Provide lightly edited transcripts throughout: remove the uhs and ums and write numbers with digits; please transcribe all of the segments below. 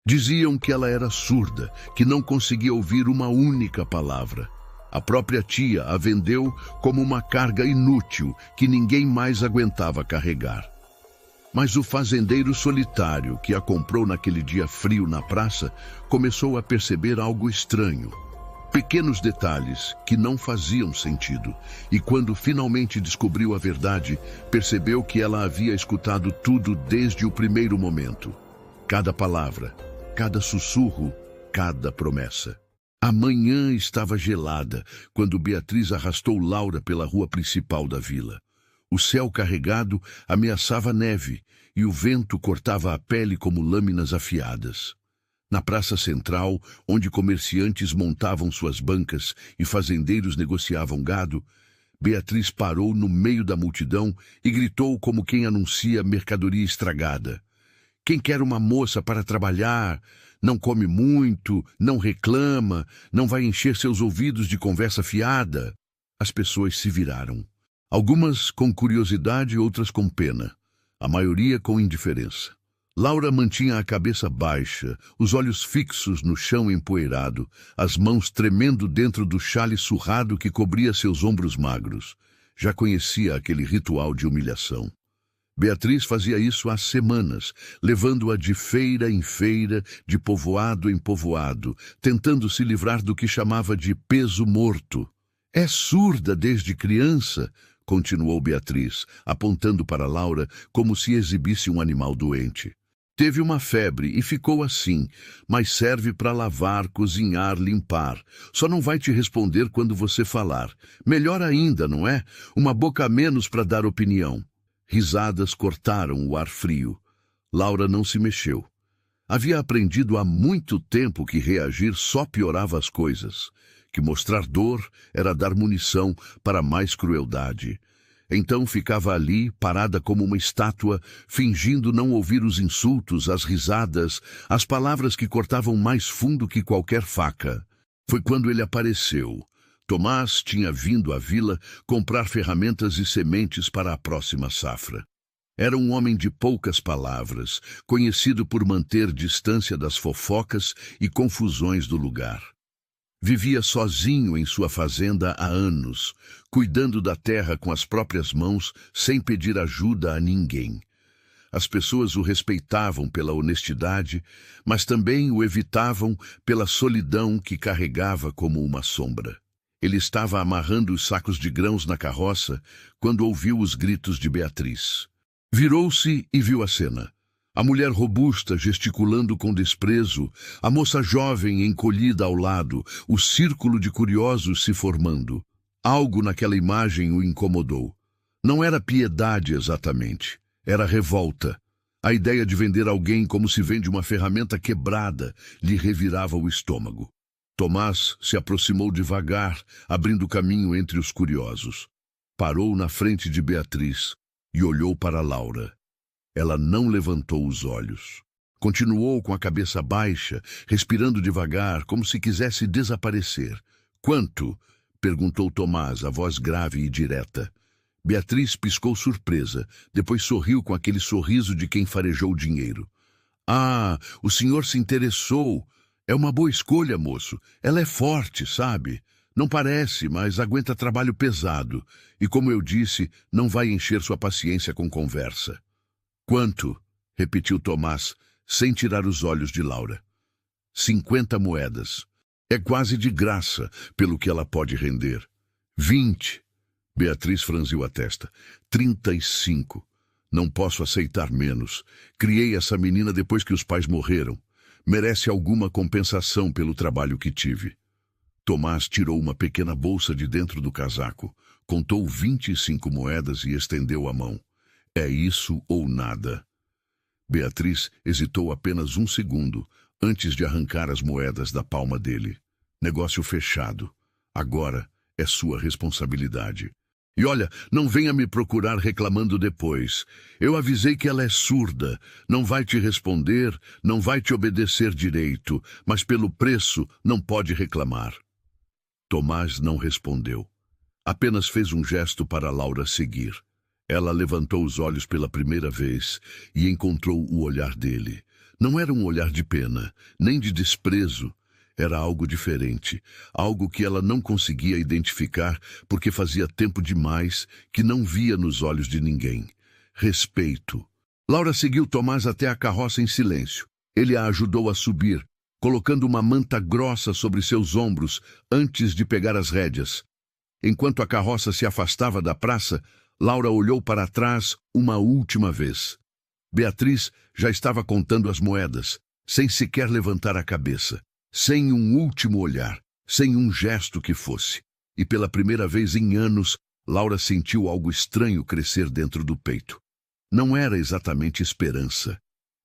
Diziam que ela era surda, que não conseguia ouvir uma única palavra. A própria tia a vendeu como uma carga inútil que ninguém mais aguentava carregar. Mas o fazendeiro solitário que a comprou naquele dia frio na praça começou a perceber algo estranho. Pequenos detalhes que não faziam sentido. E quando finalmente descobriu a verdade, percebeu que ela havia escutado tudo desde o primeiro momento. Cada palavra, cada sussurro, cada promessa. A manhã estava gelada quando Beatriz arrastou Laura pela rua principal da vila. O céu carregado ameaçava neve e o vento cortava a pele como lâminas afiadas. Na praça central, onde comerciantes montavam suas bancas e fazendeiros negociavam gado, Beatriz parou no meio da multidão e gritou como quem anuncia mercadoria estragada. Quem quer uma moça para trabalhar, não come muito, não reclama, não vai encher seus ouvidos de conversa fiada? As pessoas se viraram. Algumas com curiosidade, outras com pena. A maioria com indiferença. Laura mantinha a cabeça baixa, os olhos fixos no chão empoeirado, as mãos tremendo dentro do xale surrado que cobria seus ombros magros. Já conhecia aquele ritual de humilhação. Beatriz fazia isso há semanas, levando-a de feira em feira, de povoado em povoado, tentando se livrar do que chamava de peso morto. É surda desde criança, continuou Beatriz, apontando para Laura como se exibisse um animal doente. Teve uma febre e ficou assim, mas serve para lavar, cozinhar, limpar. Só não vai te responder quando você falar. Melhor ainda, não é? Uma boca a menos para dar opinião. Risadas cortaram o ar frio. Laura não se mexeu. Havia aprendido há muito tempo que reagir só piorava as coisas, que mostrar dor era dar munição para mais crueldade. Então ficava ali, parada como uma estátua, fingindo não ouvir os insultos, as risadas, as palavras que cortavam mais fundo que qualquer faca. Foi quando ele apareceu. Tomás tinha vindo à vila comprar ferramentas e sementes para a próxima safra. Era um homem de poucas palavras, conhecido por manter distância das fofocas e confusões do lugar. Vivia sozinho em sua fazenda há anos, cuidando da terra com as próprias mãos, sem pedir ajuda a ninguém. As pessoas o respeitavam pela honestidade, mas também o evitavam pela solidão que carregava como uma sombra. Ele estava amarrando os sacos de grãos na carroça quando ouviu os gritos de Beatriz. Virou-se e viu a cena. A mulher robusta gesticulando com desprezo, a moça jovem encolhida ao lado, o círculo de curiosos se formando. Algo naquela imagem o incomodou. Não era piedade exatamente, era revolta. A ideia de vender alguém como se vende uma ferramenta quebrada lhe revirava o estômago. Tomás se aproximou devagar, abrindo caminho entre os curiosos. Parou na frente de Beatriz e olhou para Laura. Ela não levantou os olhos. Continuou com a cabeça baixa, respirando devagar, como se quisesse desaparecer. "Quanto?" perguntou Tomás, a voz grave e direta. Beatriz piscou surpresa, depois sorriu com aquele sorriso de quem farejou dinheiro. "Ah, o senhor se interessou. É uma boa escolha, moço. Ela é forte, sabe? Não parece, mas aguenta trabalho pesado. E, como eu disse, não vai encher sua paciência com conversa." "Quanto?" repetiu Tomás, sem tirar os olhos de Laura. 50 moedas. É quase de graça, pelo que ela pode render. 20. Beatriz franziu a testa. 35. Não posso aceitar menos. Criei essa menina depois que os pais morreram. Merece alguma compensação pelo trabalho que tive. Tomás tirou uma pequena bolsa de dentro do casaco, contou 25 moedas e estendeu a mão. "É isso ou nada." Beatriz hesitou apenas um segundo antes de arrancar as moedas da palma dele. "Negócio fechado. Agora é sua responsabilidade. E olha, não venha me procurar reclamando depois. Eu avisei que ela é surda, não vai te responder, não vai te obedecer direito, mas pelo preço não pode reclamar." Tomás não respondeu. Apenas fez um gesto para Laura seguir. Ela levantou os olhos pela primeira vez e encontrou o olhar dele. Não era um olhar de pena, nem de desprezo. Era algo diferente, algo que ela não conseguia identificar porque fazia tempo demais que não via nos olhos de ninguém. Respeito. Laura seguiu Tomás até a carroça em silêncio. Ele a ajudou a subir, colocando uma manta grossa sobre seus ombros antes de pegar as rédeas. Enquanto a carroça se afastava da praça, Laura olhou para trás uma última vez. Beatriz já estava contando as moedas, sem sequer levantar a cabeça, sem um último olhar, sem um gesto que fosse. E pela primeira vez em anos, Laura sentiu algo estranho crescer dentro do peito. Não era exatamente esperança.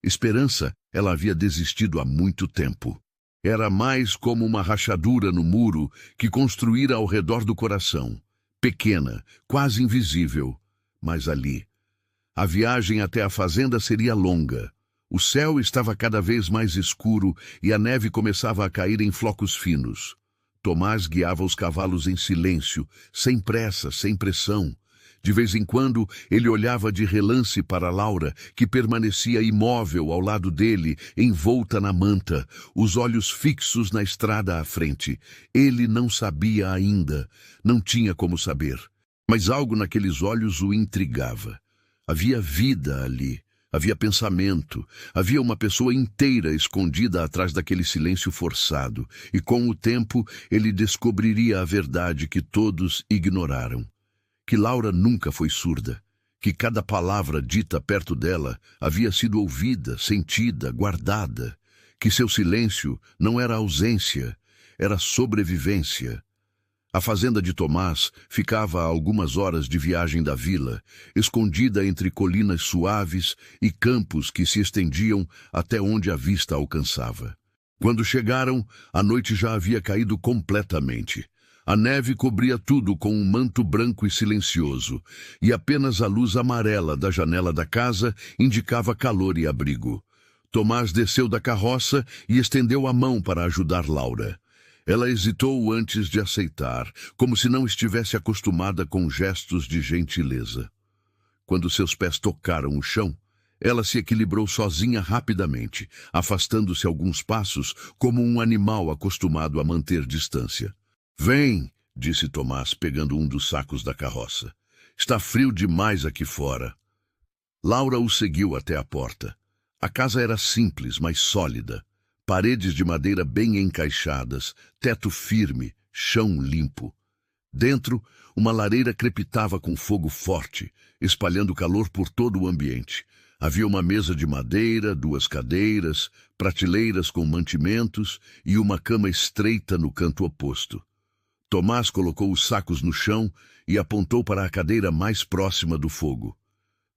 Esperança, ela havia desistido há muito tempo. Era mais como uma rachadura no muro que construíra ao redor do coração. Pequena, quase invisível, mas ali. A viagem até a fazenda seria longa. O céu estava cada vez mais escuro e a neve começava a cair em flocos finos. Tomás guiava os cavalos em silêncio, sem pressa, sem pressão. De vez em quando, ele olhava de relance para Laura, que permanecia imóvel ao lado dele, envolta na manta, os olhos fixos na estrada à frente. Ele não sabia ainda, não tinha como saber. Mas algo naqueles olhos o intrigava. Havia vida ali, havia pensamento, havia uma pessoa inteira escondida atrás daquele silêncio forçado, e com o tempo ele descobriria a verdade que todos ignoraram. Que Laura nunca foi surda, que cada palavra dita perto dela havia sido ouvida, sentida, guardada, que seu silêncio não era ausência, era sobrevivência. A fazenda de Tomás ficava a algumas horas de viagem da vila, escondida entre colinas suaves e campos que se estendiam até onde a vista alcançava. Quando chegaram, a noite já havia caído completamente. A neve cobria tudo com um manto branco e silencioso, e apenas a luz amarela da janela da casa indicava calor e abrigo. Tomás desceu da carroça e estendeu a mão para ajudar Laura. Ela hesitou antes de aceitar, como se não estivesse acostumada com gestos de gentileza. Quando seus pés tocaram o chão, ela se equilibrou sozinha rapidamente, afastando-se alguns passos como um animal acostumado a manter distância. "Vem", disse Tomás, pegando um dos sacos da carroça. "Está frio demais aqui fora." Laura o seguiu até a porta. A casa era simples, mas sólida. Paredes de madeira bem encaixadas, teto firme, chão limpo. Dentro, uma lareira crepitava com fogo forte, espalhando calor por todo o ambiente. Havia uma mesa de madeira, 2 cadeiras, prateleiras com mantimentos e uma cama estreita no canto oposto. Tomás colocou os sacos no chão e apontou para a cadeira mais próxima do fogo.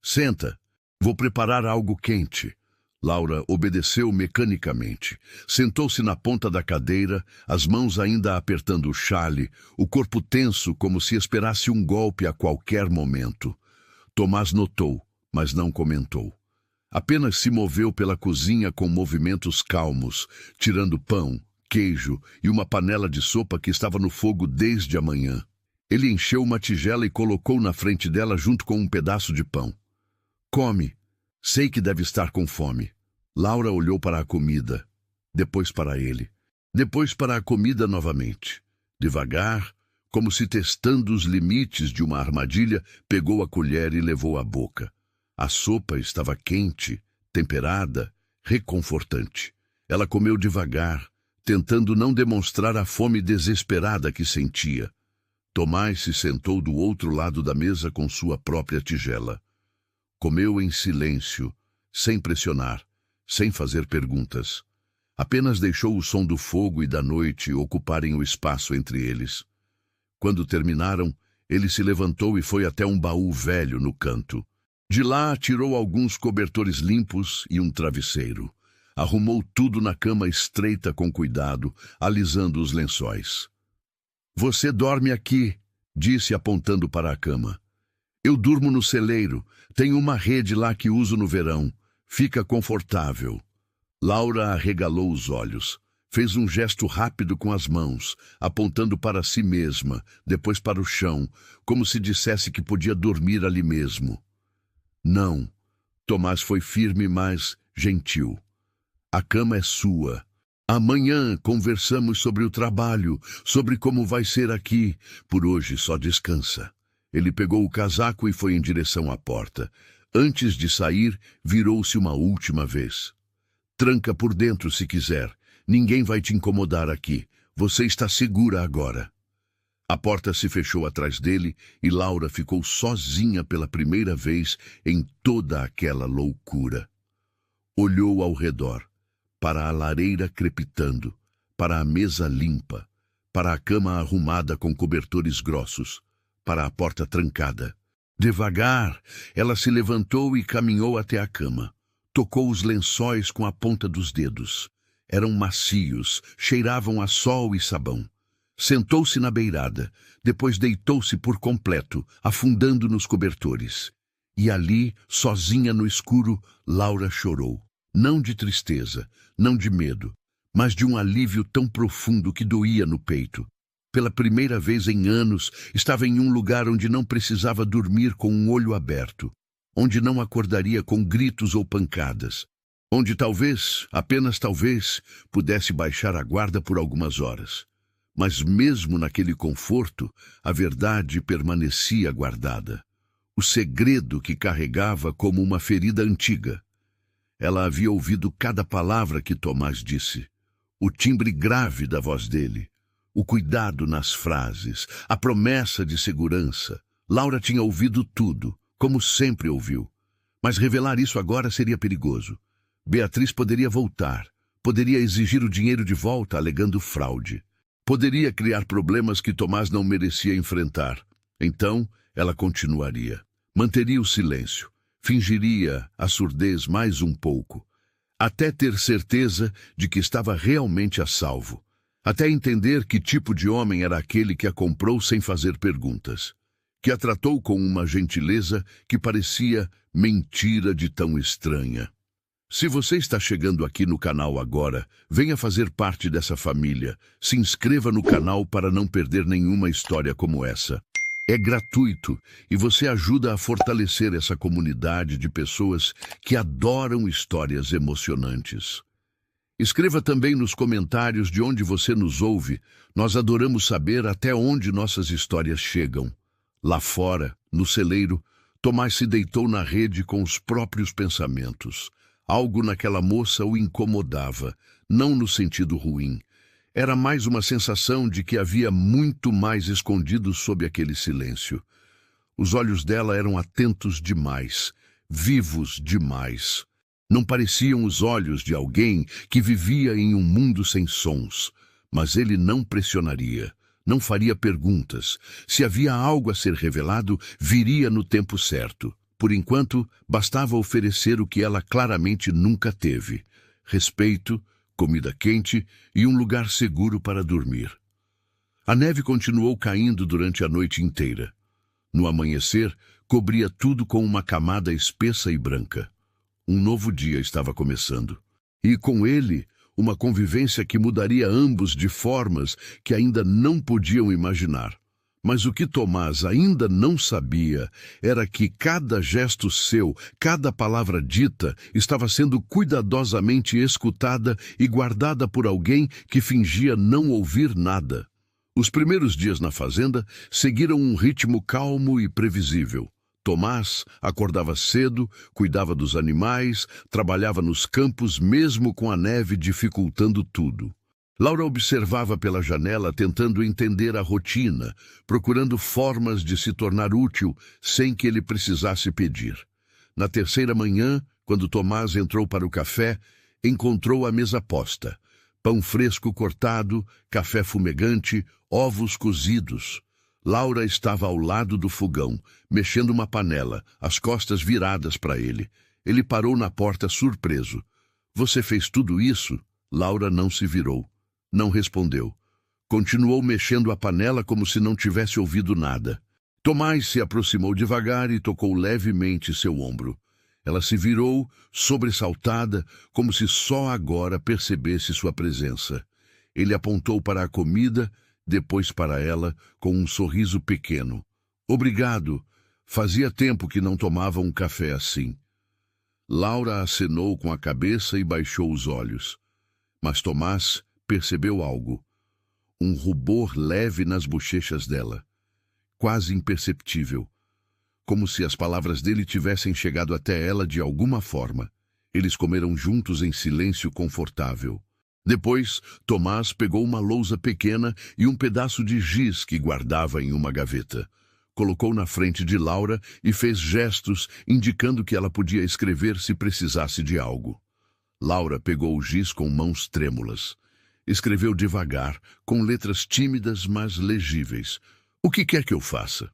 "Senta, vou preparar algo quente." Laura obedeceu mecanicamente. Sentou-se na ponta da cadeira, as mãos ainda apertando o chale, o corpo tenso como se esperasse um golpe a qualquer momento. Tomás notou, mas não comentou. Apenas se moveu pela cozinha com movimentos calmos, tirando pão, queijo e uma panela de sopa que estava no fogo desde a manhã. Ele encheu uma tigela e colocou na frente dela junto com um pedaço de pão. "Come. Sei que deve estar com fome." Laura olhou para a comida, depois para ele, depois para a comida novamente. Devagar, como se testando os limites de uma armadilha, pegou a colher e levou à boca. A sopa estava quente, temperada, reconfortante. Ela comeu devagar, tentando não demonstrar a fome desesperada que sentia. Tomás se sentou do outro lado da mesa com sua própria tigela. Comeu em silêncio, sem pressionar, sem fazer perguntas. Apenas deixou o som do fogo e da noite ocuparem o espaço entre eles. Quando terminaram, ele se levantou e foi até um baú velho no canto. De lá, tirou alguns cobertores limpos e um travesseiro. Arrumou tudo na cama estreita com cuidado, alisando os lençóis. "Você dorme aqui", disse apontando para a cama. "Eu durmo no celeiro. Tenho uma rede lá que uso no verão. Fica confortável." Laura arregalou os olhos. Fez um gesto rápido com as mãos, apontando para si mesma, depois para o chão, como se dissesse que podia dormir ali mesmo. "Não." Tomás foi firme, mas gentil. A cama é sua. Amanhã conversamos sobre o trabalho, sobre como vai ser aqui. Por hoje só descansa. Ele pegou o casaco e foi em direção à porta. Antes de sair, virou-se uma última vez. Tranca por dentro se quiser. Ninguém vai te incomodar aqui. Você está segura agora. A porta se fechou atrás dele e Laura ficou sozinha pela primeira vez em toda aquela loucura. Olhou ao redor, para a lareira crepitando, para a mesa limpa, para a cama arrumada com cobertores grossos, para a porta trancada. Devagar, ela se levantou e caminhou até a cama. Tocou os lençóis com a ponta dos dedos. Eram macios, cheiravam a sol e sabão. Sentou-se na beirada, depois deitou-se por completo, afundando nos cobertores. E ali, sozinha no escuro, Laura chorou. Não de tristeza, não de medo, mas de um alívio tão profundo que doía no peito. Pela primeira vez em anos, estava em um lugar onde não precisava dormir com um olho aberto, onde não acordaria com gritos ou pancadas, onde talvez, apenas talvez, pudesse baixar a guarda por algumas horas. Mas mesmo naquele conforto, a verdade permanecia guardada. O segredo que carregava como uma ferida antiga. Ela havia ouvido cada palavra que Tomás disse, o timbre grave da voz dele, o cuidado nas frases, a promessa de segurança. Laura tinha ouvido tudo, como sempre ouviu. Mas revelar isso agora seria perigoso. Beatriz poderia voltar, poderia exigir o dinheiro de volta alegando fraude. Poderia criar problemas que Tomás não merecia enfrentar. Então, ela continuaria. Manteria o silêncio. Fingiria a surdez mais um pouco. Até ter certeza de que estava realmente a salvo. Até entender que tipo de homem era aquele que a comprou sem fazer perguntas. Que a tratou com uma gentileza que parecia mentira de tão estranha. Se você está chegando aqui no canal agora, venha fazer parte dessa família. Se inscreva no canal para não perder nenhuma história como essa. É gratuito e você ajuda a fortalecer essa comunidade de pessoas que adoram histórias emocionantes. Escreva também nos comentários de onde você nos ouve. Nós adoramos saber até onde nossas histórias chegam. Lá fora, no celeiro, Tomás se deitou na rede com os próprios pensamentos. Algo naquela moça o incomodava, não no sentido ruim. Era mais uma sensação de que havia muito mais escondido sob aquele silêncio. Os olhos dela eram atentos demais, vivos demais. Não pareciam os olhos de alguém que vivia em um mundo sem sons. Mas ele não pressionaria, não faria perguntas. Se havia algo a ser revelado, viria no tempo certo. Por enquanto, bastava oferecer o que ela claramente nunca teve: respeito, comida quente e um lugar seguro para dormir. A neve continuou caindo durante a noite inteira. No amanhecer, cobria tudo com uma camada espessa e branca. Um novo dia estava começando. E com ele, uma convivência que mudaria ambos de formas que ainda não podiam imaginar. Mas o que Tomás ainda não sabia era que cada gesto seu, cada palavra dita, estava sendo cuidadosamente escutada e guardada por alguém que fingia não ouvir nada. Os primeiros dias na fazenda seguiram um ritmo calmo e previsível. Tomás acordava cedo, cuidava dos animais, trabalhava nos campos mesmo com a neve dificultando tudo. Laura observava pela janela tentando entender a rotina, procurando formas de se tornar útil sem que ele precisasse pedir. Na terceira manhã, quando Tomás entrou para o café, encontrou a mesa posta. Pão fresco cortado, café fumegante, ovos cozidos. Laura estava ao lado do fogão, mexendo uma panela, as costas viradas para ele. Ele parou na porta surpreso. "Você fez tudo isso?" Laura não se virou. Não respondeu. Continuou mexendo a panela como se não tivesse ouvido nada. Tomás se aproximou devagar e tocou levemente seu ombro. Ela se virou, sobressaltada, como se só agora percebesse sua presença. Ele apontou para a comida, depois para ela, com um sorriso pequeno. "Obrigado. Fazia tempo que não tomava um café assim." Laura acenou com a cabeça e baixou os olhos. Mas Tomás percebeu algo. Um rubor leve nas bochechas dela, quase imperceptível, como se as palavras dele tivessem chegado até ela de alguma forma. Eles comeram juntos em silêncio confortável. Depois, Tomás pegou uma lousa pequena e um pedaço de giz que guardava em uma gaveta. Colocou na frente de Laura e fez gestos indicando que ela podia escrever se precisasse de algo. Laura pegou o giz com mãos trêmulas. Escreveu devagar, com letras tímidas, mas legíveis. "O que quer que eu faça?"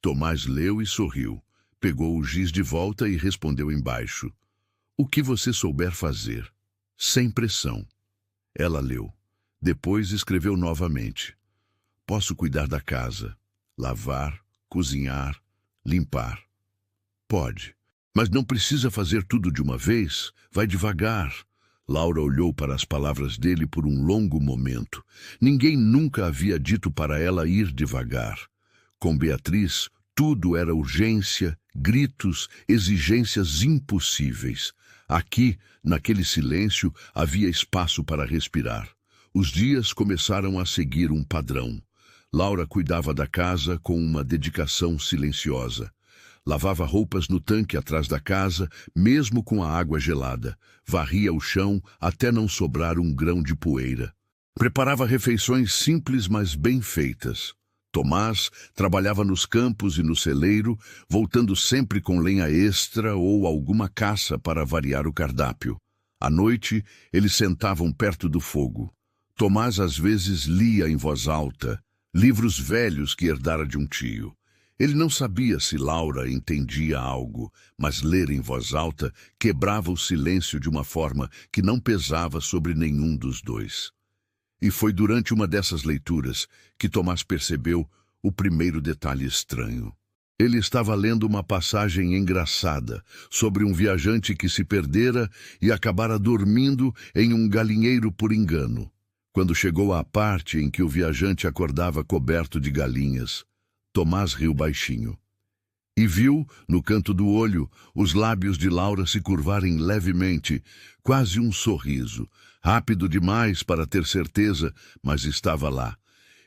Tomás leu e sorriu. Pegou o giz de volta e respondeu embaixo. "O que você souber fazer, sem pressão." Ela leu. Depois escreveu novamente. "Posso cuidar da casa, lavar, cozinhar, limpar." "Pode, mas não precisa fazer tudo de uma vez. Vai devagar." Laura olhou para as palavras dele por um longo momento. Ninguém nunca havia dito para ela ir devagar. Com Beatriz, tudo era urgência, gritos, exigências impossíveis. Aqui, naquele silêncio, havia espaço para respirar. Os dias começaram a seguir um padrão. Laura cuidava da casa com uma dedicação silenciosa. Lavava roupas no tanque atrás da casa, mesmo com a água gelada. Varria o chão até não sobrar um grão de poeira. Preparava refeições simples, mas bem feitas. Tomás trabalhava nos campos e no celeiro, voltando sempre com lenha extra ou alguma caça para variar o cardápio. À noite, eles sentavam perto do fogo. Tomás às vezes lia em voz alta, livros velhos que herdara de um tio. Ele não sabia se Laura entendia algo, mas ler em voz alta quebrava o silêncio de uma forma que não pesava sobre nenhum dos dois. E foi durante uma dessas leituras que Tomás percebeu o primeiro detalhe estranho. Ele estava lendo uma passagem engraçada sobre um viajante que se perdera e acabara dormindo em um galinheiro por engano. Quando chegou à parte em que o viajante acordava coberto de galinhas, Tomás riu baixinho. E viu, no canto do olho, os lábios de Laura se curvarem levemente, quase um sorriso, rápido demais para ter certeza, mas estava lá.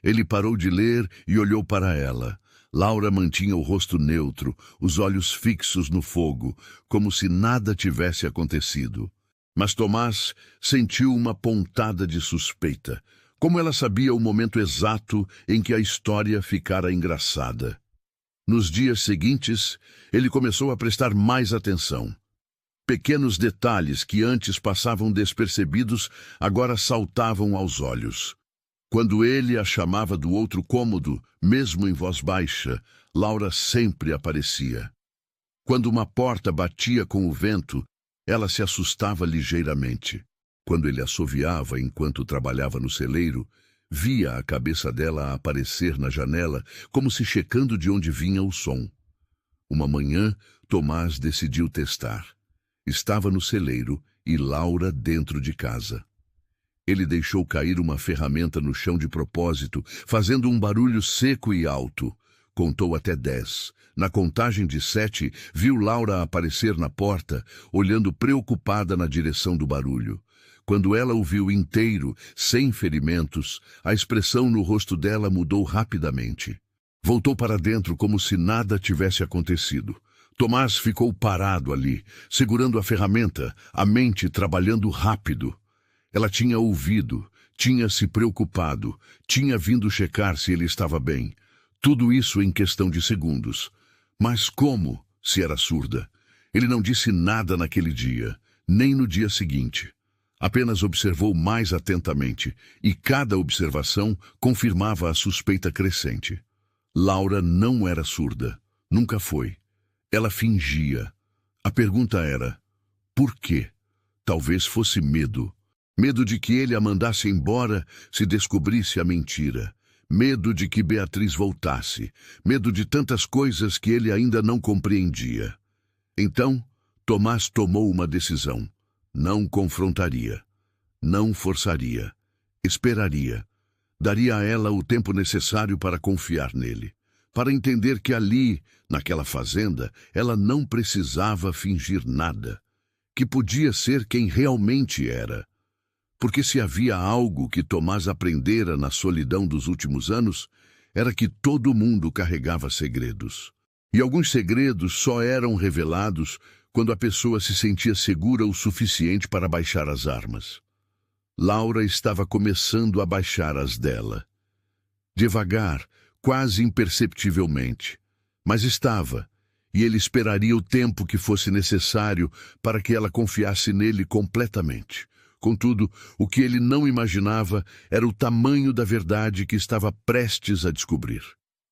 Ele parou de ler e olhou para ela. Laura mantinha o rosto neutro, os olhos fixos no fogo, como se nada tivesse acontecido. Mas Tomás sentiu uma pontada de suspeita. Como ela sabia o momento exato em que a história ficara engraçada. Nos dias seguintes, ele começou a prestar mais atenção. Pequenos detalhes que antes passavam despercebidos agora saltavam aos olhos. Quando ele a chamava do outro cômodo, mesmo em voz baixa, Laura sempre aparecia. Quando uma porta batia com o vento, ela se assustava ligeiramente. Quando ele assoviava enquanto trabalhava no celeiro, via a cabeça dela aparecer na janela, como se checando de onde vinha o som. Uma manhã, Tomás decidiu testar. Estava no celeiro e Laura dentro de casa. Ele deixou cair uma ferramenta no chão de propósito, fazendo um barulho seco e alto. Contou até 10. Na contagem de 7, viu Laura aparecer na porta, olhando preocupada na direção do barulho. Quando ela o viu inteiro, sem ferimentos, a expressão no rosto dela mudou rapidamente. Voltou para dentro como se nada tivesse acontecido. Tomás ficou parado ali, segurando a ferramenta, a mente trabalhando rápido. Ela tinha ouvido, tinha se preocupado, tinha vindo checar se ele estava bem. Tudo isso em questão de segundos. Mas como, se era surda? Ele não disse nada naquele dia, nem no dia seguinte. Apenas observou mais atentamente, e cada observação confirmava a suspeita crescente. Laura não era surda. Nunca foi. Ela fingia. A pergunta era, por quê? Talvez fosse medo. Medo de que ele a mandasse embora se descobrisse a mentira. Medo de que Beatriz voltasse. Medo de tantas coisas que ele ainda não compreendia. Então, Tomás tomou uma decisão. Não confrontaria. Não forçaria. Esperaria. Daria a ela o tempo necessário para confiar nele. Para entender que ali, naquela fazenda, ela não precisava fingir nada. que podia ser quem realmente era. Porque se havia algo que Tomás aprendera na solidão dos últimos anos, era que todo mundo carregava segredos. E alguns segredos só eram revelados quando a pessoa se sentia segura o suficiente para baixar as armas. Laura estava começando a baixar as dela. Devagar, quase imperceptivelmente. Mas estava, e ele esperaria o tempo que fosse necessário para que ela confiasse nele completamente. Contudo, o que ele não imaginava era o tamanho da verdade que estava prestes a descobrir.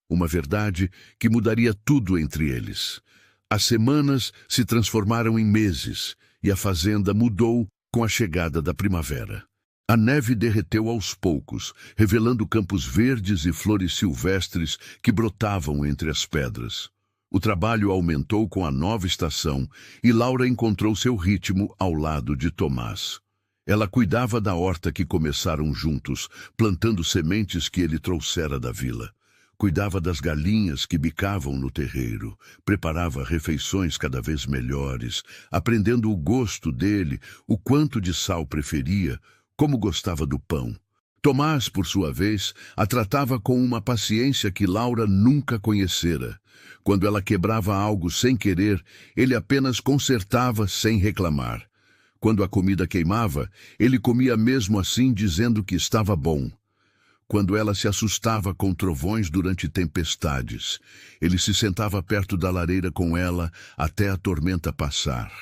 Uma verdade que mudaria tudo entre eles. As semanas se transformaram em meses, e a fazenda mudou com a chegada da primavera. A neve derreteu aos poucos, revelando campos verdes e flores silvestres que brotavam entre as pedras. O trabalho aumentou com a nova estação, e Laura encontrou seu ritmo ao lado de Tomás. Ela cuidava da horta que começaram juntos, plantando sementes que ele trouxera da vila. Cuidava das galinhas que bicavam no terreiro, preparava refeições cada vez melhores, aprendendo o gosto dele, o quanto de sal preferia, como gostava do pão. Tomás, por sua vez, a tratava com uma paciência que Laura nunca conhecera. Quando ela quebrava algo sem querer, ele apenas consertava sem reclamar. Quando a comida queimava, ele comia mesmo assim, dizendo que estava bom. Quando ela se assustava com trovões durante tempestades, ele se sentava perto da lareira com ela até a tormenta passar.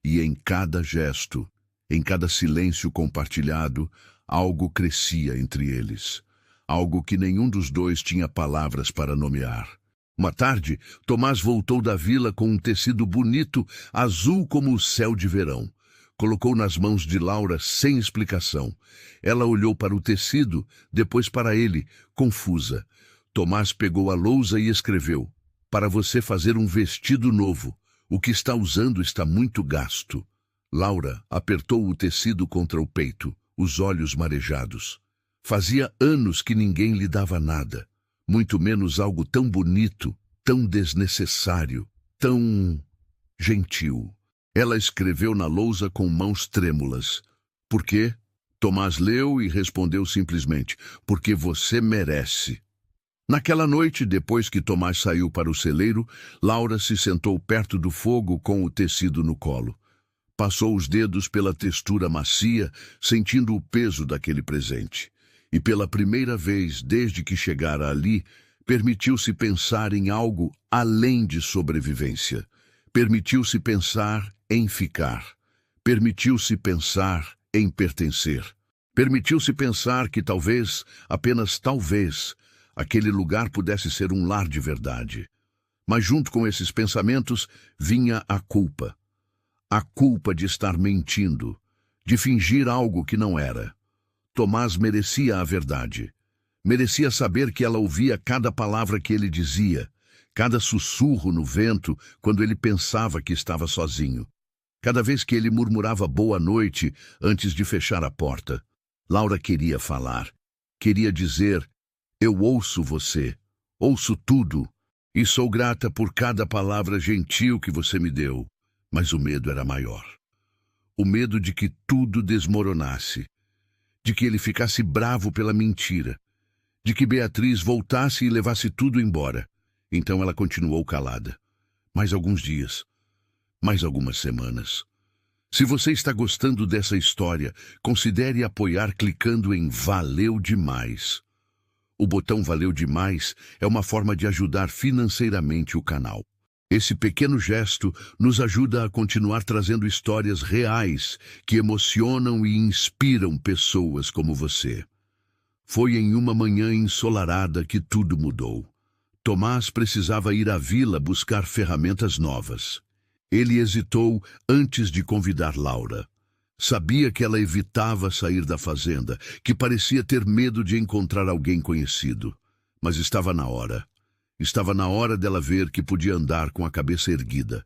E em cada gesto, em cada silêncio compartilhado, algo crescia entre eles. Algo que nenhum dos dois tinha palavras para nomear. Uma tarde, Tomás voltou da vila com um tecido bonito, azul como o céu de verão. Colocou nas mãos de Laura sem explicação. Ela olhou para o tecido, depois para ele, confusa. Tomás pegou a lousa e escreveu: "Para você fazer um vestido novo. O que está usando está muito gasto." Laura apertou o tecido contra o peito, os olhos marejados. Fazia anos que ninguém lhe dava nada, muito menos algo tão bonito, tão desnecessário, tão gentil. Ela escreveu na lousa com mãos trêmulas. "Por quê?" Tomás leu e respondeu simplesmente: "Porque você merece." Naquela noite, depois que Tomás saiu para o celeiro, Laura se sentou perto do fogo com o tecido no colo. Passou os dedos pela textura macia, sentindo o peso daquele presente. E pela primeira vez desde que chegara ali, permitiu-se pensar em algo além de sobrevivência. Permitiu-se pensar em ficar. Permitiu-se pensar em pertencer. Permitiu-se pensar que talvez, apenas talvez, aquele lugar pudesse ser um lar de verdade. Mas junto com esses pensamentos vinha a culpa. A culpa de estar mentindo, de fingir algo que não era. Tomás merecia a verdade. Merecia saber que ela ouvia cada palavra que ele dizia, cada sussurro no vento quando ele pensava que estava sozinho. Cada vez que ele murmurava boa noite antes de fechar a porta. Laura queria falar. Queria dizer: "Eu ouço você, ouço tudo, e sou grata por cada palavra gentil que você me deu." Mas o medo era maior. O medo de que tudo desmoronasse, de que ele ficasse bravo pela mentira, de que Beatriz voltasse e levasse tudo embora. Então ela continuou calada. Mais alguns dias, mais algumas semanas. Se você está gostando dessa história, considere apoiar clicando em Valeu Demais. O botão Valeu Demais é uma forma de ajudar financeiramente o canal. Esse pequeno gesto nos ajuda a continuar trazendo histórias reais que emocionam e inspiram pessoas como você. Foi em uma manhã ensolarada que tudo mudou. Tomás precisava ir à vila buscar ferramentas novas. Ele hesitou antes de convidar Laura. Sabia que ela evitava sair da fazenda, que parecia ter medo de encontrar alguém conhecido. Mas estava na hora. Estava na hora dela ver que podia andar com a cabeça erguida.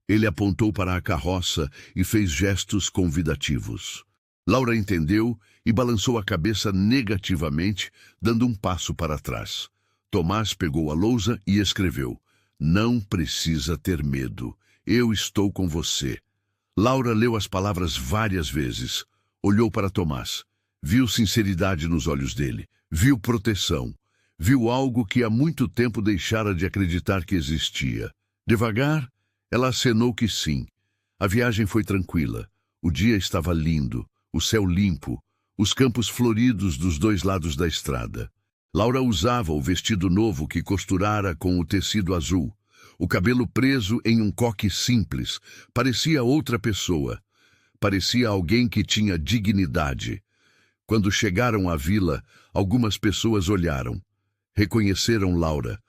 Ele apontou para a carroça e fez gestos convidativos. Laura entendeu e balançou a cabeça negativamente, dando um passo para trás. Tomás pegou a lousa e escreveu: "Não precisa ter medo. Eu estou com você." Laura leu as palavras várias vezes. Olhou para Tomás. Viu sinceridade nos olhos dele. Viu proteção. Viu algo que há muito tempo deixara de acreditar que existia. Devagar, ela acenou que sim. A viagem foi tranquila. O dia estava lindo, o céu limpo, os campos floridos dos dois lados da estrada. Laura usava o vestido novo que costurara com o tecido azul. O cabelo preso em um coque simples. Parecia outra pessoa. Parecia alguém que tinha dignidade. Quando chegaram à vila, algumas pessoas olharam. Reconheceram Laura.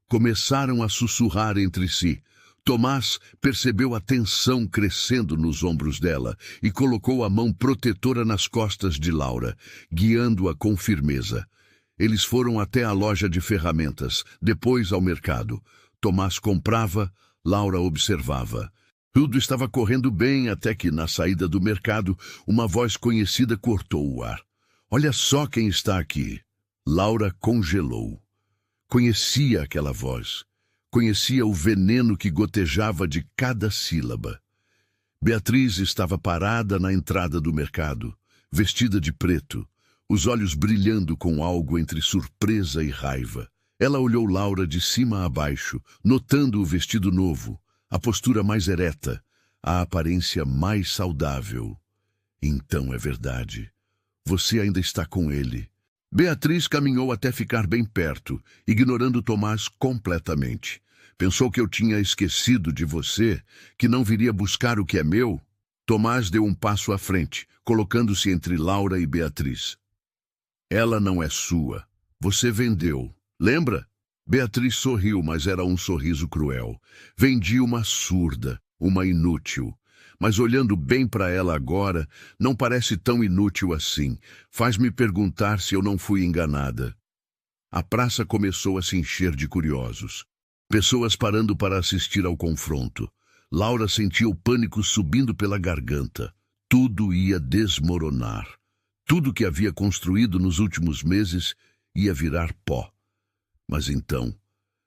Começaram a sussurrar entre si. Tomás percebeu a tensão crescendo nos ombros dela e colocou a mão protetora nas costas de Laura, guiando-a com firmeza. Eles foram até a loja de ferramentas, depois ao mercado. Tomás comprava, Laura observava. Tudo estava correndo bem até que, na saída do mercado, uma voz conhecida cortou o ar. Olha só quem está aqui. Laura congelou. Conhecia aquela voz. Conhecia o veneno que gotejava de cada sílaba. Beatriz estava parada na entrada do mercado, vestida de preto, os olhos brilhando com algo entre surpresa e raiva. Ela olhou Laura de cima a baixo, notando o vestido novo, a postura mais ereta, a aparência mais saudável. Então é verdade. Você ainda está com ele. Beatriz caminhou até ficar bem perto, ignorando Tomás completamente. Pensou que eu tinha esquecido de você, que não viria buscar o que é meu? Tomás deu um passo à frente, colocando-se entre Laura e Beatriz. Ela não é sua. Você vendeu. Lembra? Beatriz sorriu, mas era um sorriso cruel. Vendi uma surda, uma inútil. Mas olhando bem para ela agora, não parece tão inútil assim. Faz-me perguntar se eu não fui enganada. A praça começou a se encher de curiosos. Pessoas parando para assistir ao confronto. Laura sentia o pânico subindo pela garganta. Tudo ia desmoronar. Tudo que havia construído nos últimos meses ia virar pó. Mas então,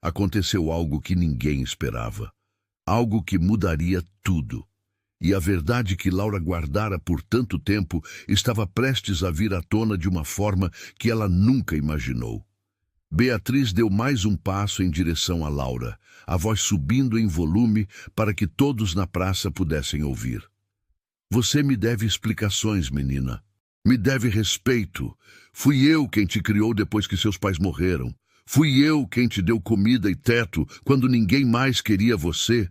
aconteceu algo que ninguém esperava. Algo que mudaria tudo. E a verdade que Laura guardara por tanto tempo estava prestes a vir à tona de uma forma que ela nunca imaginou. Beatriz deu mais um passo em direção a Laura, a voz subindo em volume para que todos na praça pudessem ouvir. Você me deve explicações, menina. Me deve respeito. Fui eu quem te criou depois que seus pais morreram. Fui eu quem te deu comida e teto quando ninguém mais queria você.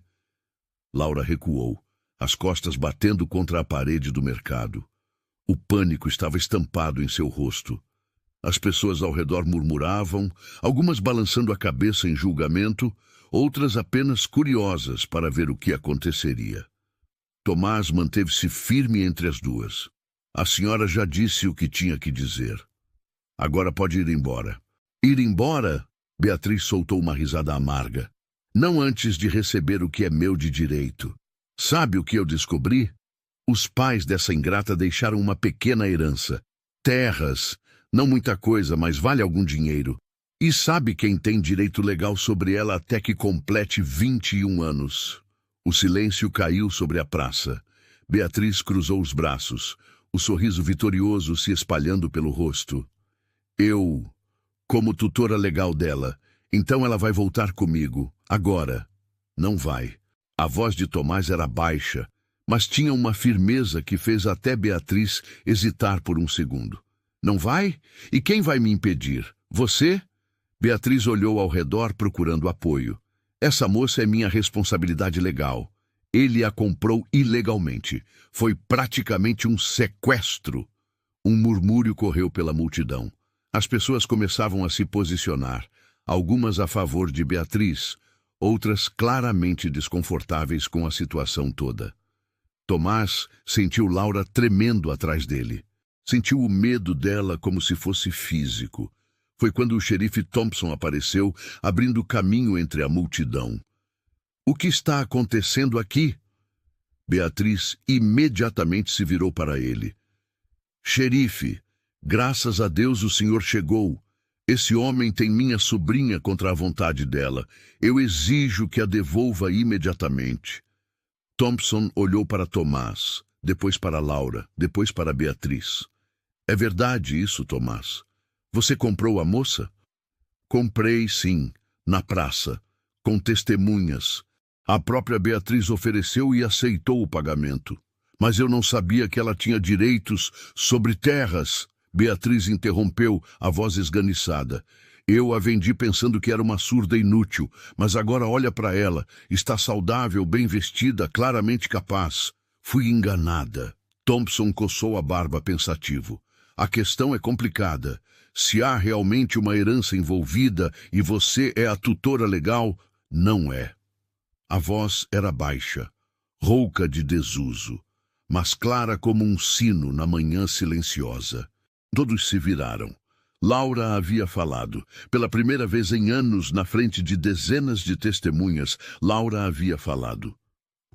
Laura recuou, as costas batendo contra a parede do mercado. O pânico estava estampado em seu rosto. As pessoas ao redor murmuravam, algumas balançando a cabeça em julgamento, outras apenas curiosas para ver o que aconteceria. Tomás manteve-se firme entre as duas. A senhora já disse o que tinha que dizer. Agora pode ir embora. Ir embora? Beatriz soltou uma risada amarga. Não antes de receber o que é meu de direito. Sabe o que eu descobri? Os pais dessa ingrata deixaram uma pequena herança. Terras. Não muita coisa, mas vale algum dinheiro. E sabe quem tem direito legal sobre ela até que complete 21 anos? O silêncio caiu sobre a praça. Beatriz cruzou os braços, o sorriso vitorioso se espalhando pelo rosto. Eu, como tutora legal dela, então ela vai voltar comigo, agora. Não vai. A voz de Tomás era baixa, mas tinha uma firmeza que fez até Beatriz hesitar por um segundo. Não vai? E quem vai me impedir? Você? Beatriz olhou ao redor procurando apoio. Essa moça é minha responsabilidade legal. Ele a comprou ilegalmente. Foi praticamente um sequestro. Um murmúrio correu pela multidão. As pessoas começavam a se posicionar, algumas a favor de Beatriz, outras claramente desconfortáveis com a situação toda. Tomás sentiu Laura tremendo atrás dele. Sentiu o medo dela como se fosse físico. Foi quando o xerife Thompson apareceu, abrindo caminho entre a multidão. O que está acontecendo aqui? Beatriz imediatamente se virou para ele. Xerife, graças a Deus o senhor chegou. Esse homem tem minha sobrinha contra a vontade dela. Eu exijo que a devolva imediatamente. Thompson olhou para Tomás, depois para Laura, depois para Beatriz. É verdade isso, Tomás? Você comprou a moça? Comprei, sim, na praça, com testemunhas. A própria Beatriz ofereceu e aceitou o pagamento. Mas eu não sabia que ela tinha direitos sobre terras. Beatriz interrompeu, a voz esganiçada. Eu a vendi pensando que era uma surda inútil, mas agora olha para ela. Está saudável, bem vestida, claramente capaz. Fui enganada. Thompson coçou a barba pensativo. A questão é complicada. Se há realmente uma herança envolvida e você é a tutora legal, não é. A voz era baixa, rouca de desuso, mas clara como um sino na manhã silenciosa. Todos se viraram. Laura havia falado. Pela primeira vez em anos, na frente de dezenas de testemunhas, Laura havia falado.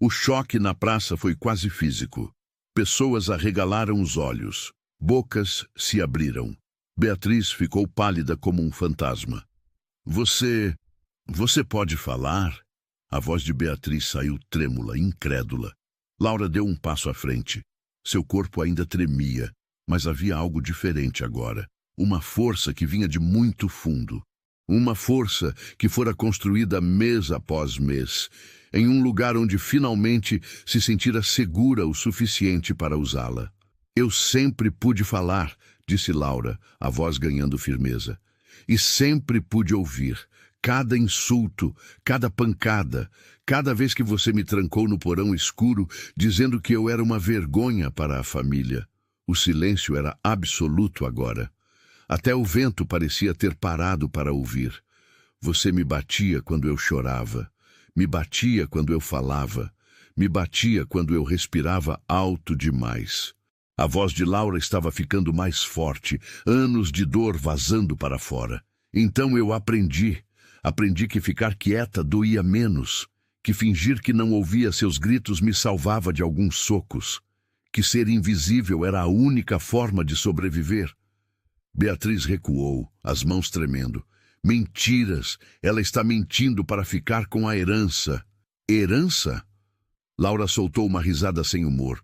O choque na praça foi quase físico. Pessoas arregalaram os olhos. Bocas se abriram. Beatriz ficou pálida como um fantasma. Você pode falar? A voz de Beatriz saiu trêmula, incrédula. Laura deu um passo à frente. Seu corpo ainda tremia, mas havia algo diferente agora. Uma força que vinha de muito fundo. Uma força que fora construída mês após mês, em um lugar onde finalmente se sentira segura o suficiente para usá-la. Eu sempre pude falar, disse Laura, a voz ganhando firmeza. E sempre pude ouvir. Cada insulto, cada pancada, cada vez que você me trancou no porão escuro, dizendo que eu era uma vergonha para a família. O silêncio era absoluto agora. Até o vento parecia ter parado para ouvir. Você me batia quando eu chorava, me batia quando eu falava, me batia quando eu respirava alto demais. A voz de Laura estava ficando mais forte, anos de dor vazando para fora. Então eu aprendi que ficar quieta doía menos, que fingir que não ouvia seus gritos me salvava de alguns socos, que ser invisível era a única forma de sobreviver. Beatriz recuou, as mãos tremendo. Mentiras! Ela está mentindo para ficar com a herança. Herança? Laura soltou uma risada sem humor.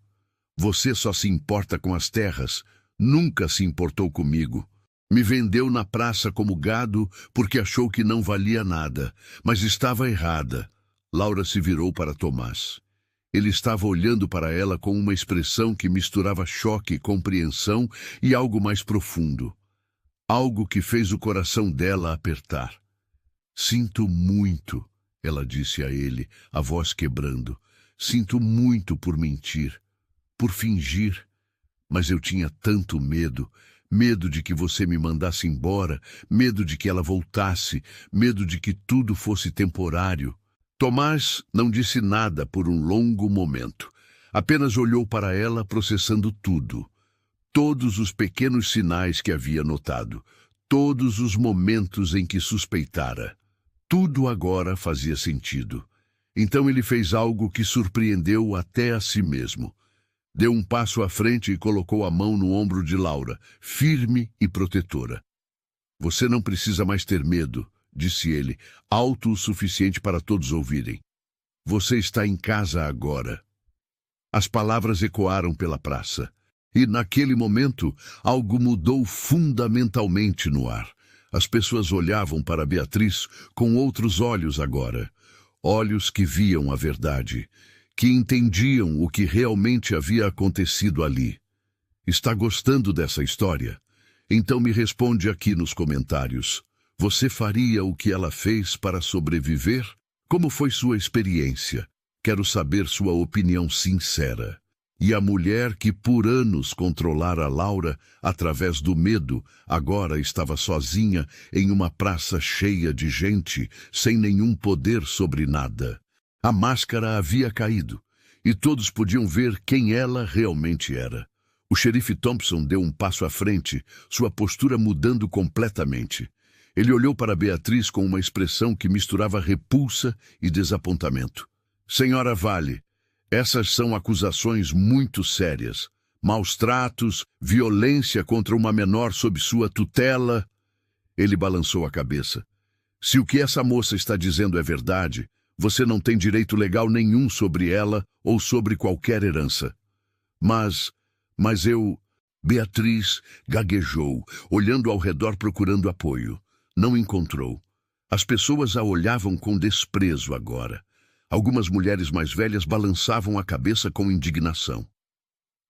Você só se importa com as terras. Nunca se importou comigo. Me vendeu na praça como gado porque achou que não valia nada, mas estava errada. Laura se virou para Tomás. Ele estava olhando para ela com uma expressão que misturava choque, compreensão e algo mais profundo. Algo que fez o coração dela apertar. Sinto muito, ela disse a ele, a voz quebrando. Sinto muito por mentir, por fingir. Mas eu tinha tanto medo. Medo de que você me mandasse embora, medo de que ela voltasse, medo de que tudo fosse temporário. Tomás não disse nada por um longo momento. Apenas olhou para ela, processando tudo. Todos os pequenos sinais que havia notado, todos os momentos em que suspeitara. Tudo agora fazia sentido. Então ele fez algo que surpreendeu até a si mesmo. Deu um passo à frente e colocou a mão no ombro de Laura, firme e protetora. Você não precisa mais ter medo, disse ele, alto o suficiente para todos ouvirem. Você está em casa agora. As palavras ecoaram pela praça. E naquele momento, algo mudou fundamentalmente no ar. As pessoas olhavam para Beatriz com outros olhos agora. Olhos que viam a verdade, que entendiam o que realmente havia acontecido ali. Está gostando dessa história? Então me responde aqui nos comentários. Você faria o que ela fez para sobreviver? Como foi sua experiência? Quero saber sua opinião sincera. E a mulher que por anos controlara Laura através do medo, agora estava sozinha em uma praça cheia de gente, sem nenhum poder sobre nada. A máscara havia caído, e todos podiam ver quem ela realmente era. O xerife Thompson deu um passo à frente, sua postura mudando completamente. Ele olhou para Beatriz com uma expressão que misturava repulsa e desapontamento. Senhora Vale, essas são acusações muito sérias. Maus tratos, violência contra uma menor sob sua tutela. Ele balançou a cabeça. Se o que essa moça está dizendo é verdade, Você não tem direito legal nenhum sobre ela ou sobre qualquer herança. Mas eu... Beatriz gaguejou, olhando ao redor procurando apoio. Não encontrou. As pessoas a olhavam com desprezo agora. Algumas mulheres mais velhas balançavam a cabeça com indignação.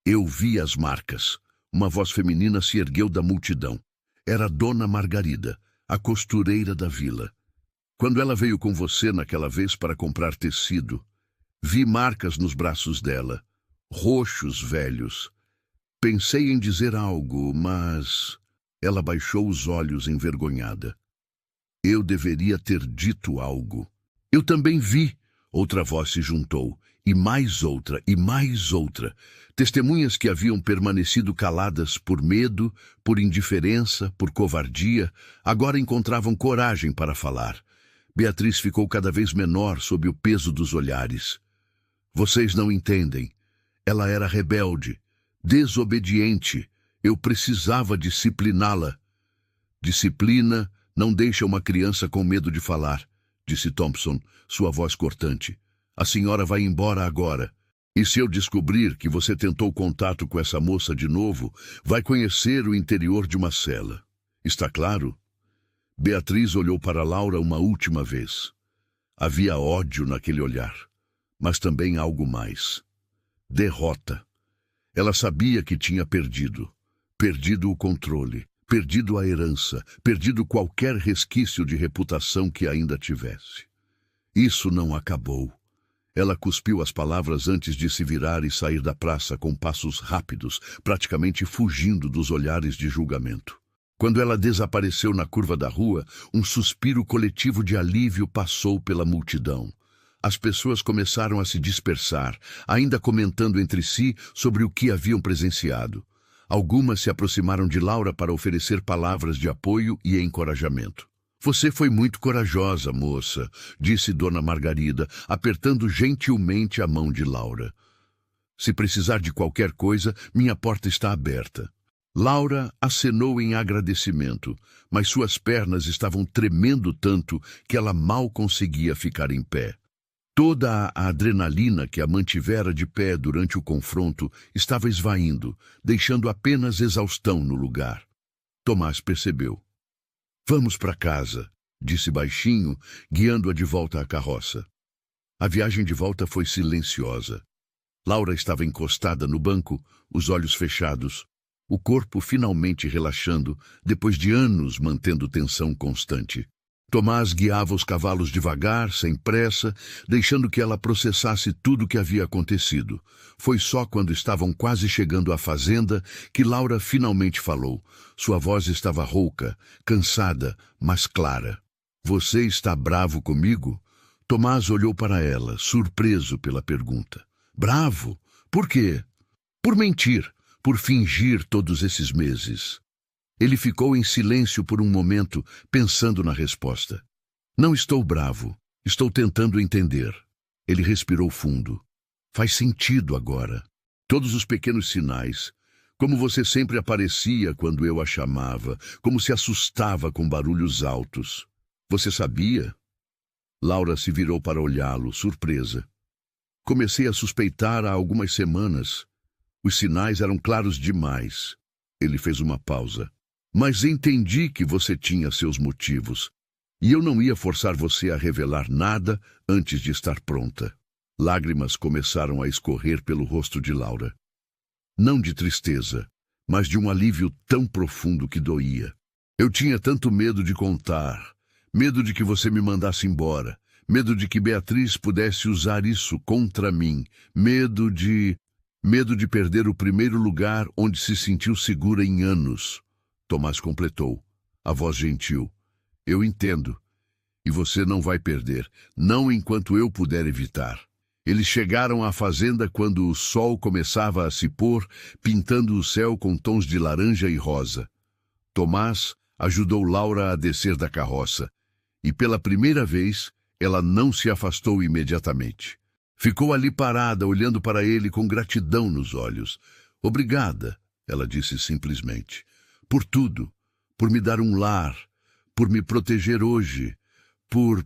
Eu vi as marcas. Uma voz feminina se ergueu da multidão. Era Dona Margarida, a costureira da vila. Quando ela veio com você naquela vez para comprar tecido, vi marcas nos braços dela, roxos velhos. Pensei em dizer algo, mas... Ela baixou os olhos envergonhada. Eu deveria ter dito algo. Eu também vi. Outra voz se juntou, e mais outra, e mais outra. Testemunhas que haviam permanecido caladas por medo, por indiferença, por covardia, agora encontravam coragem para falar. Beatriz ficou cada vez menor sob o peso dos olhares. Vocês não entendem. Ela era rebelde, desobediente. Eu precisava discipliná-la. Disciplina não deixa uma criança com medo de falar, disse Thompson, sua voz cortante. A senhora vai embora agora. E se eu descobrir que você tentou contato com essa moça de novo, vai conhecer o interior de uma cela. Está claro? Beatriz olhou para Laura uma última vez. Havia ódio naquele olhar, mas também algo mais. Derrota. Ela sabia que tinha perdido. Perdido o controle, perdido a herança, perdido qualquer resquício de reputação que ainda tivesse. Isso não acabou. Ela cuspiu as palavras antes de se virar e sair da praça com passos rápidos, praticamente fugindo dos olhares de julgamento. Quando ela desapareceu na curva da rua, um suspiro coletivo de alívio passou pela multidão. As pessoas começaram a se dispersar, ainda comentando entre si sobre o que haviam presenciado. Algumas se aproximaram de Laura para oferecer palavras de apoio e encorajamento. Você foi muito corajosa, moça, disse Dona Margarida, apertando gentilmente a mão de Laura. Se precisar de qualquer coisa, minha porta está aberta. Laura acenou em agradecimento, mas suas pernas estavam tremendo tanto que ela mal conseguia ficar em pé. Toda a adrenalina que a mantivera de pé durante o confronto estava esvaindo, deixando apenas exaustão no lugar. Tomás percebeu. Vamos para casa, disse baixinho, guiando-a de volta à carroça. A viagem de volta foi silenciosa. Laura estava encostada no banco, os olhos fechados, o corpo finalmente relaxando, depois de anos mantendo tensão constante. Tomás guiava os cavalos devagar, sem pressa, deixando que ela processasse tudo o que havia acontecido. Foi só quando estavam quase chegando à fazenda que Laura finalmente falou. Sua voz estava rouca, cansada, mas clara. Você está bravo comigo? Tomás olhou para ela, surpreso pela pergunta. Bravo? Por quê? Por mentir, por fingir todos esses meses. Ele ficou em silêncio por um momento, pensando na resposta. Não estou bravo. Estou tentando entender. Ele respirou fundo. Faz sentido agora. Todos os pequenos sinais. Como você sempre aparecia quando eu a chamava. Como se assustava com barulhos altos. Você sabia? Laura se virou para olhá-lo, surpresa. Comecei a suspeitar há algumas semanas. Os sinais eram claros demais. Ele fez uma pausa. Mas entendi que você tinha seus motivos, e eu não ia forçar você a revelar nada antes de estar pronta. Lágrimas começaram a escorrer pelo rosto de Laura. Não de tristeza, mas de um alívio tão profundo que doía. Eu tinha tanto medo de contar, medo de que você me mandasse embora, medo de que Beatriz pudesse usar isso contra mim, medo de perder o primeiro lugar onde se sentiu segura em anos. Tomás completou, a voz gentil. Eu entendo. E você não vai perder, não enquanto eu puder evitar. Eles chegaram à fazenda quando o sol começava a se pôr, pintando o céu com tons de laranja e rosa. Tomás ajudou Laura a descer da carroça, e pela primeira vez ela não se afastou imediatamente. Ficou ali parada, olhando para ele com gratidão nos olhos. Obrigada, ela disse simplesmente. Por tudo, por me dar um lar, por me proteger hoje, por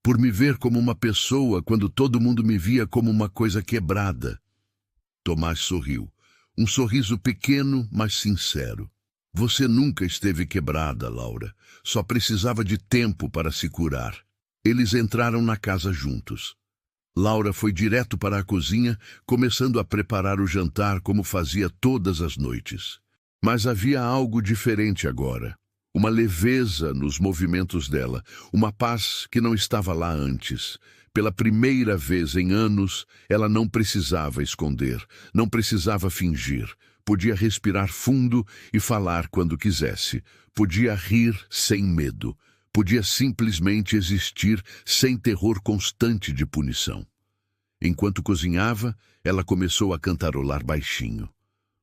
Por me ver como uma pessoa quando todo mundo me via como uma coisa quebrada. Tomás sorriu. Um sorriso pequeno, mas sincero. Você nunca esteve quebrada, Laura. Só precisava de tempo para se curar. Eles entraram na casa juntos. Laura foi direto para a cozinha, começando a preparar o jantar como fazia todas as noites. Mas havia algo diferente agora. Uma leveza nos movimentos dela, uma paz que não estava lá antes. Pela primeira vez em anos, ela não precisava esconder, não precisava fingir. Podia respirar fundo e falar quando quisesse. Podia rir sem medo. Podia simplesmente existir sem terror constante de punição. Enquanto cozinhava, ela começou a cantarolar baixinho.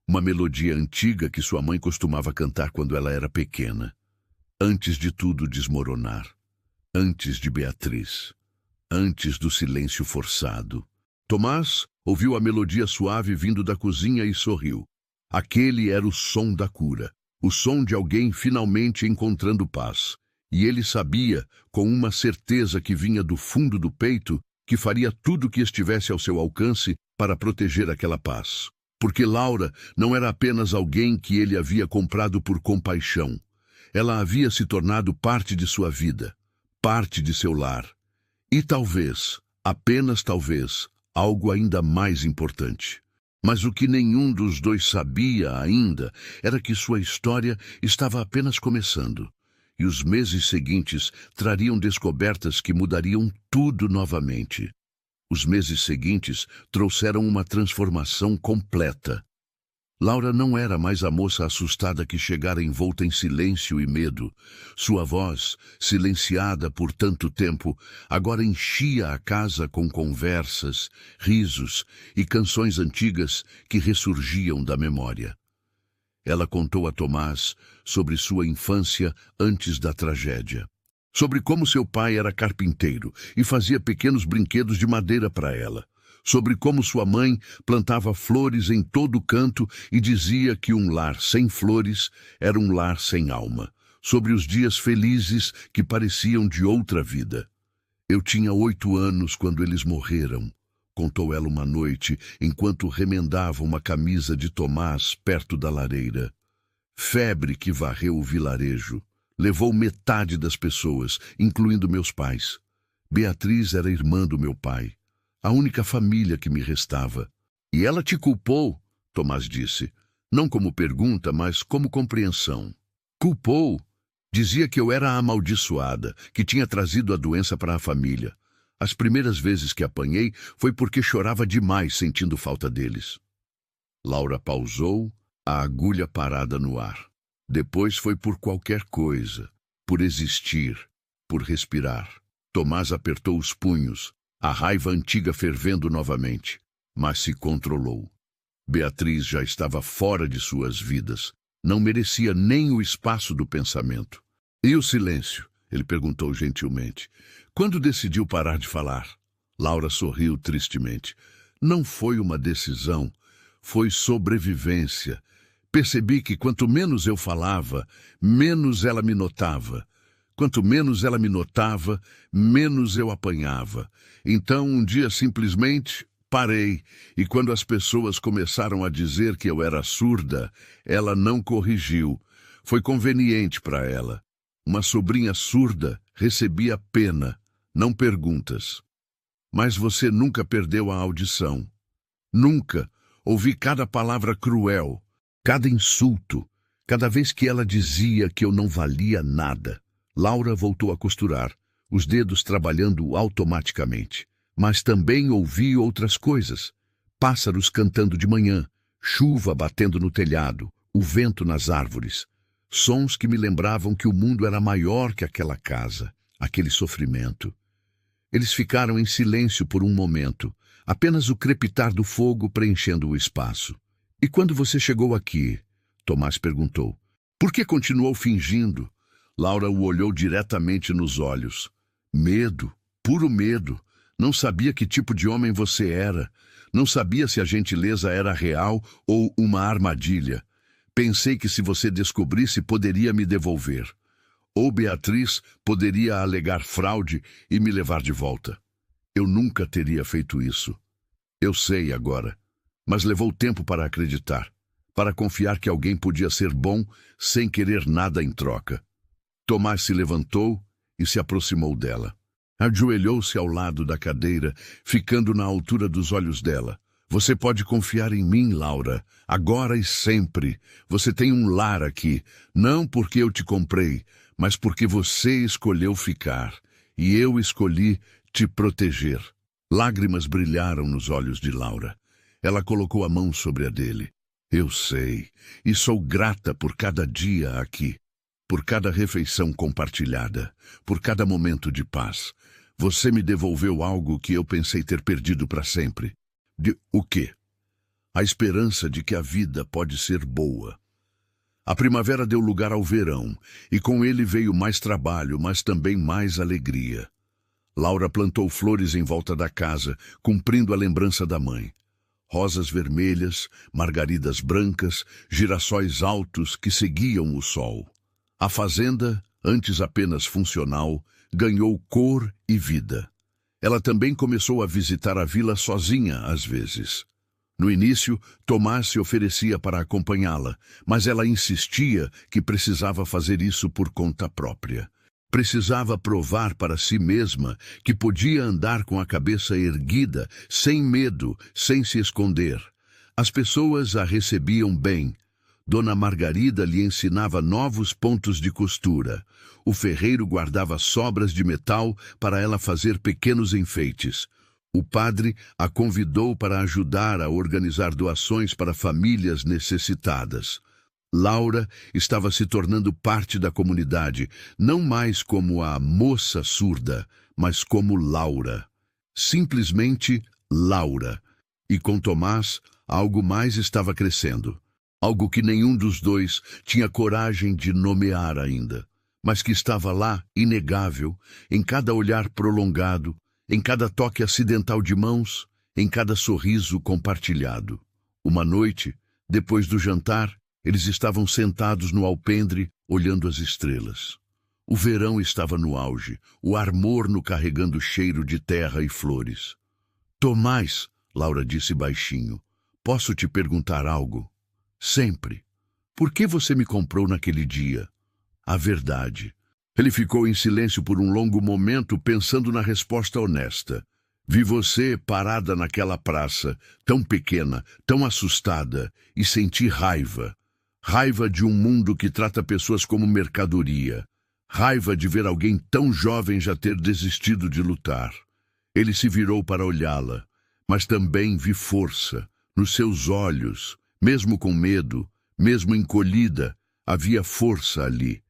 Uma melodia antiga que sua mãe costumava cantar quando ela era pequena. Antes de tudo desmoronar. Antes de Beatriz. Antes do silêncio forçado. Tomás ouviu a melodia suave vindo da cozinha e sorriu. Aquele era o som da cura. O som de alguém finalmente encontrando paz. E ele sabia, com uma certeza que vinha do fundo do peito, que faria tudo o que estivesse ao seu alcance para proteger aquela paz. Porque Laura não era apenas alguém que ele havia comprado por compaixão. Ela havia se tornado parte de sua vida, parte de seu lar. E talvez, apenas talvez, algo ainda mais importante. Mas o que nenhum dos dois sabia ainda era que sua história estava apenas começando. E os meses seguintes trariam descobertas que mudariam tudo novamente. Os meses seguintes trouxeram uma transformação completa. Laura não era mais a moça assustada que chegara envolta em silêncio e medo. Sua voz, silenciada por tanto tempo, agora enchia a casa com conversas, risos e canções antigas que ressurgiam da memória. Ela contou a Tomás sobre sua infância antes da tragédia. Sobre como seu pai era carpinteiro e fazia pequenos brinquedos de madeira para ela. Sobre como sua mãe plantava flores em todo canto e dizia que um lar sem flores era um lar sem alma. Sobre os dias felizes que pareciam de outra vida. Eu tinha 8 anos quando eles morreram, contou ela uma noite, enquanto remendava uma camisa de Tomás perto da lareira. Febre que varreu o vilarejo. Levou metade das pessoas, incluindo meus pais. Beatriz era irmã do meu pai, a única família que me restava. E ela te culpou, Tomás disse, não como pergunta, mas como compreensão. Culpou. Dizia que eu era a amaldiçoada, que tinha trazido a doença para a família. As primeiras vezes que apanhei foi porque chorava demais sentindo falta deles. Laura pausou, a agulha parada no ar. Depois foi por qualquer coisa, por existir, por respirar. Tomás apertou os punhos, a raiva antiga fervendo novamente, mas se controlou. Beatriz já estava fora de suas vidas, não merecia nem o espaço do pensamento. E o silêncio? Ele perguntou gentilmente. Quando decidiu parar de falar? Laura sorriu tristemente. Não foi uma decisão, foi sobrevivência. Percebi que quanto menos eu falava, menos ela me notava. Quanto menos ela me notava, menos eu apanhava. Então, um dia, simplesmente, parei. E quando as pessoas começaram a dizer que eu era surda, ela não corrigiu. Foi conveniente para ela. Uma sobrinha surda recebia pena, não perguntas. Mas você nunca perdeu a audição. Nunca. Ouvi cada palavra cruel. Cada insulto, cada vez que ela dizia que eu não valia nada. Laura voltou a costurar, os dedos trabalhando automaticamente. Mas também ouvi outras coisas. Pássaros cantando de manhã, chuva batendo no telhado, o vento nas árvores. Sons que me lembravam que o mundo era maior que aquela casa, aquele sofrimento. Eles ficaram em silêncio por um momento, apenas o crepitar do fogo preenchendo o espaço. E quando você chegou aqui? Tomás perguntou. Por que continuou fingindo? Laura o olhou diretamente nos olhos. Medo, puro medo. Não sabia que tipo de homem você era. Não sabia se a gentileza era real ou uma armadilha. Pensei que se você descobrisse, poderia me devolver. Ou Beatriz poderia alegar fraude e me levar de volta. Eu nunca teria feito isso. Eu sei agora, mas levou tempo para acreditar, para confiar que alguém podia ser bom sem querer nada em troca. Tomás se levantou e se aproximou dela. Ajoelhou-se ao lado da cadeira, ficando na altura dos olhos dela. Você pode confiar em mim, Laura, agora e sempre. Você tem um lar aqui, não porque eu te comprei, mas porque você escolheu ficar, e eu escolhi te proteger. Lágrimas brilharam nos olhos de Laura. Ela colocou a mão sobre a dele. Eu sei, e sou grata por cada dia aqui, por cada refeição compartilhada, por cada momento de paz. Você me devolveu algo que eu pensei ter perdido para sempre. De o quê? A esperança de que a vida pode ser boa. A primavera deu lugar ao verão, e com ele veio mais trabalho, mas também mais alegria. Laura plantou flores em volta da casa, cumprindo a lembrança da mãe. Rosas vermelhas, margaridas brancas, girassóis altos que seguiam o sol. A fazenda, antes apenas funcional, ganhou cor e vida. Ela também começou a visitar a vila sozinha, às vezes. No início, Tomás se oferecia para acompanhá-la, mas ela insistia que precisava fazer isso por conta própria. Precisava provar para si mesma que podia andar com a cabeça erguida, sem medo, sem se esconder. As pessoas a recebiam bem. Dona Margarida lhe ensinava novos pontos de costura. O ferreiro guardava sobras de metal para ela fazer pequenos enfeites. O padre a convidou para ajudar a organizar doações para famílias necessitadas. Laura estava se tornando parte da comunidade, não mais como a moça surda, mas como Laura. Simplesmente Laura. E com Tomás, algo mais estava crescendo. Algo que nenhum dos dois tinha coragem de nomear ainda, mas que estava lá, inegável, em cada olhar prolongado, em cada toque acidental de mãos, em cada sorriso compartilhado. Uma noite, depois do jantar, eles estavam sentados no alpendre, olhando as estrelas. O verão estava no auge, o ar morno carregando cheiro de terra e flores. Tomás, Laura disse baixinho, posso te perguntar algo? Sempre. Por que você me comprou naquele dia? A verdade. Ele ficou em silêncio por um longo momento, pensando na resposta honesta. Vi você parada naquela praça, tão pequena, tão assustada, e senti raiva. Raiva de um mundo que trata pessoas como mercadoria. Raiva de ver alguém tão jovem já ter desistido de lutar. Ele se virou para olhá-la, mas também vi força nos seus olhos. Mesmo com medo, mesmo encolhida, havia força ali.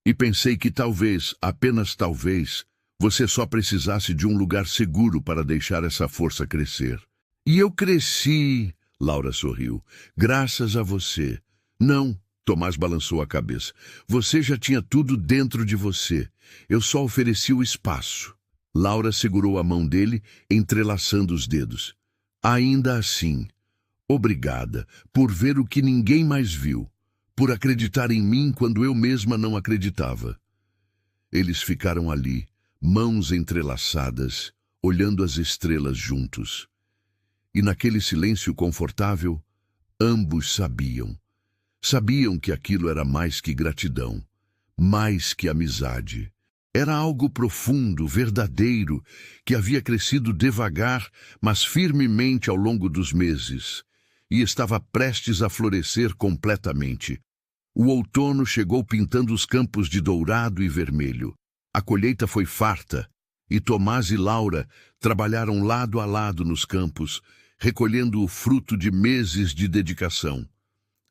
E pensei que talvez, apenas talvez, você só precisasse de um lugar seguro para deixar essa força crescer. E eu cresci, Laura sorriu, graças a você. Não, Tomás balançou a cabeça. Você já tinha tudo dentro de você. Eu só ofereci o espaço. Laura segurou a mão dele, entrelaçando os dedos. Ainda assim, obrigada por ver o que ninguém mais viu, por acreditar em mim quando eu mesma não acreditava. Eles ficaram ali, mãos entrelaçadas, olhando as estrelas juntos. E naquele silêncio confortável, ambos sabiam. Sabiam que aquilo era mais que gratidão, mais que amizade. Era algo profundo, verdadeiro, que havia crescido devagar, mas firmemente ao longo dos meses, e estava prestes a florescer completamente. O outono chegou pintando os campos de dourado e vermelho. A colheita foi farta, e Tomás e Laura trabalharam lado a lado nos campos, recolhendo o fruto de meses de dedicação.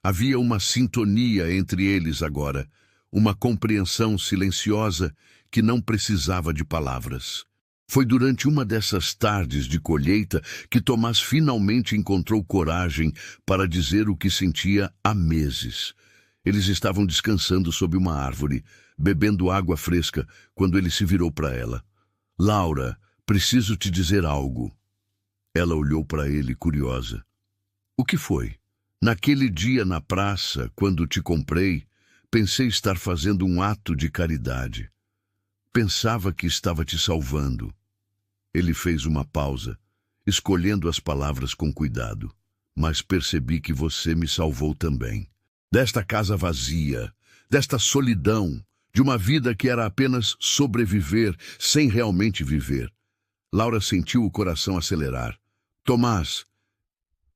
Havia uma sintonia entre eles agora, uma compreensão silenciosa que não precisava de palavras. Foi durante uma dessas tardes de colheita que Tomás finalmente encontrou coragem para dizer o que sentia há meses. Eles estavam descansando sob uma árvore, bebendo água fresca, quando ele se virou para ela. Laura, preciso te dizer algo. Ela olhou para ele, curiosa. O que foi? Naquele dia na praça, quando te comprei, Pensei estar fazendo um ato de caridade. Pensava que estava te salvando. Ele fez uma pausa, escolhendo as palavras com cuidado. Mas percebi que você me salvou também. Desta casa vazia, desta solidão, de uma vida que era apenas sobreviver, sem realmente viver. Laura sentiu o coração acelerar. Tomás,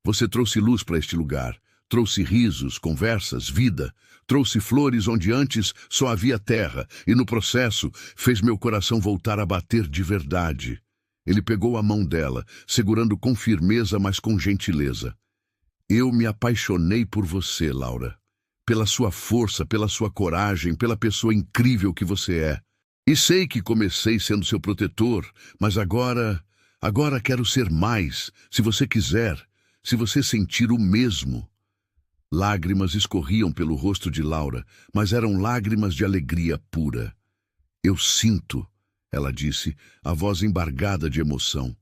você trouxe luz para este lugar. Trouxe risos, conversas, vida. Trouxe flores onde antes só havia terra. E no processo, fez meu coração voltar a bater de verdade. Ele pegou a mão dela, segurando com firmeza, mas com gentileza. Eu me apaixonei por você, Laura. Pela sua força, pela sua coragem, pela pessoa incrível que você é. E sei que comecei sendo seu protetor, mas agora quero ser mais, se você quiser, se você sentir o mesmo. Lágrimas escorriam pelo rosto de Laura, mas eram lágrimas de alegria pura. Eu sinto, ela disse, a voz embargada de emoção.